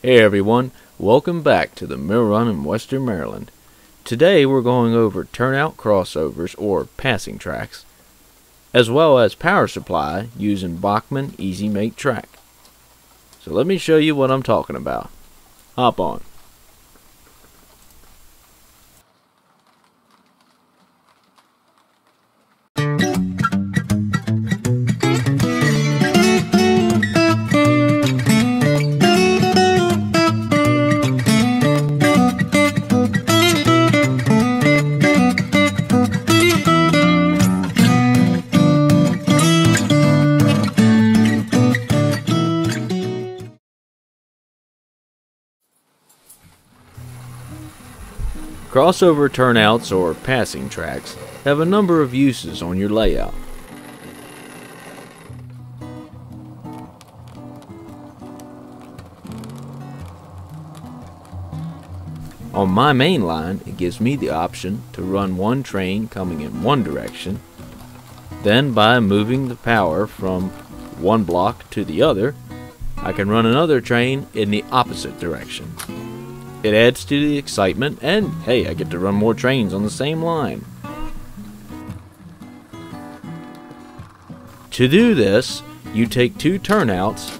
Hey everyone, welcome back to the Mill Run in Western Maryland. Today we're going over turnout crossovers or passing tracks, as well as power supply using Bachmann E-Z Track. So let me show you what I'm talking about. Hop on. Crossover turnouts or passing tracks have a number of uses on your layout. On my main line, it gives me the option to run one train coming in one direction. Then by moving the power from one block to the other, I can run another train in the opposite direction. It adds to the excitement, and hey, I get to run more trains on the same line. To do this, you take two turnouts,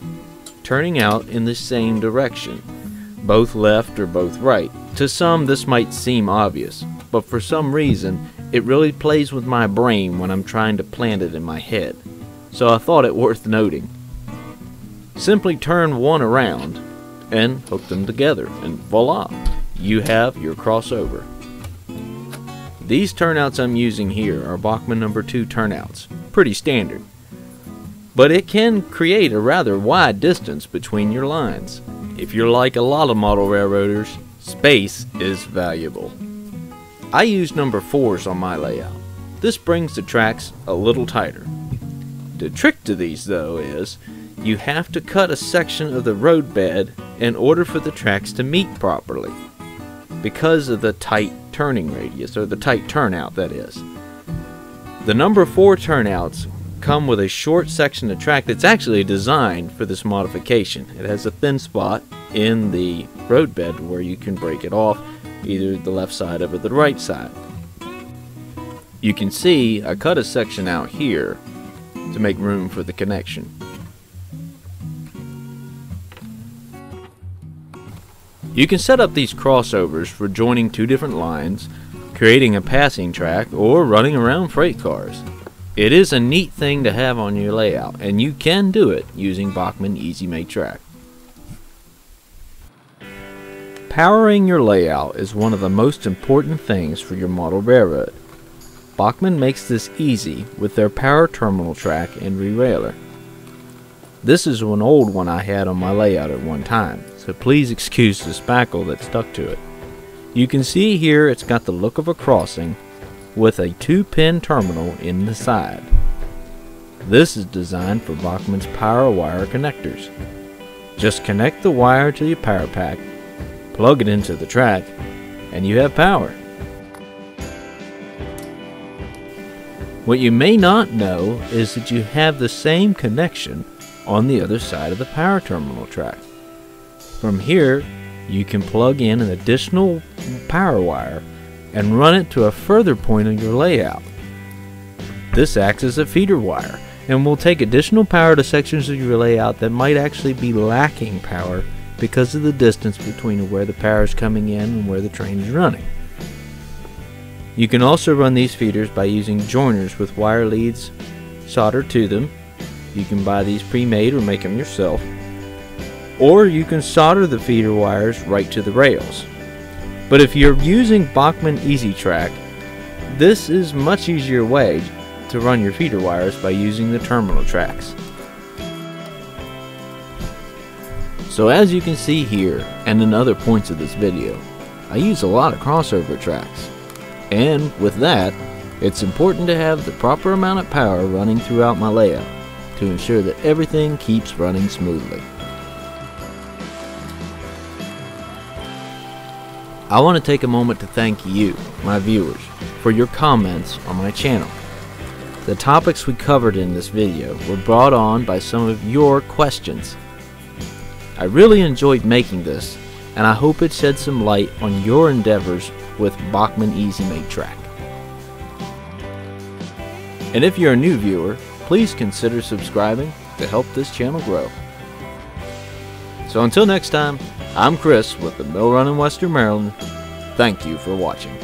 turning out in the same direction, both left or both right. To some this might seem obvious, but for some reason it really plays with my brain when I'm trying to plant it in my head, so I thought it worth noting. Simply turn one around and hook them together, and voila, you have your crossover. These turnouts I'm using here are Bachmann No. 2 turnouts, pretty standard, but it can create a rather wide distance between your lines. If you're like a lot of model railroaders, space is valuable. I use No. 4s on my layout. This brings the tracks a little tighter. The trick to these though is you have to cut a section of the roadbed in order for the tracks to meet properly, because of the tight turning radius, or the tight turnout that is. The No. 4 turnouts come with a short section of track that's actually designed for this modification. It has a thin spot in the roadbed where you can break it off, either the left side of it or the right side. You can see I cut a section out here to make room for the connection. You can set up these crossovers for joining two different lines, creating a passing track, or running around freight cars. It is a neat thing to have on your layout, and you can do it using Bachmann E-Z Track. Powering your layout is one of the most important things for your model railroad. Bachmann makes this easy with their power terminal track and re-railer. This is an old one I had on my layout at one time, so please excuse the spackle that stuck to it. You can see here it's got the look of a crossing with a 2-pin terminal in the side. This is designed for Bachmann's power wire connectors. Just connect the wire to your power pack, plug it into the track, and you have power. What you may not know is that you have the same connection on the other side of the power terminal track. From here, you can plug in an additional power wire and run it to a further point on your layout. This acts as a feeder wire and will take additional power to sections of your layout that might actually be lacking power because of the distance between where the power is coming in and where the train is running. You can also run these feeders by using joiners with wire leads soldered to them. You can buy these pre-made or make them yourself. Or you can solder the feeder wires right to the rails. But if you're using Bachmann E-Z Track, this is a much easier way to run your feeder wires by using the terminal tracks. So as you can see here and in other points of this video, I use a lot of crossover tracks. And with that, it's important to have the proper amount of power running throughout my layout to ensure that everything keeps running smoothly. I want to take a moment to thank you, my viewers, for your comments on my channel. The topics we covered in this video were brought on by some of your questions. I really enjoyed making this, and I hope it sheds some light on your endeavors with Bachmann E-Z Track. And if you're a new viewer, please consider subscribing to help this channel grow. So until next time, I'm Chris with the Mill Run in Western Maryland. Thank you for watching.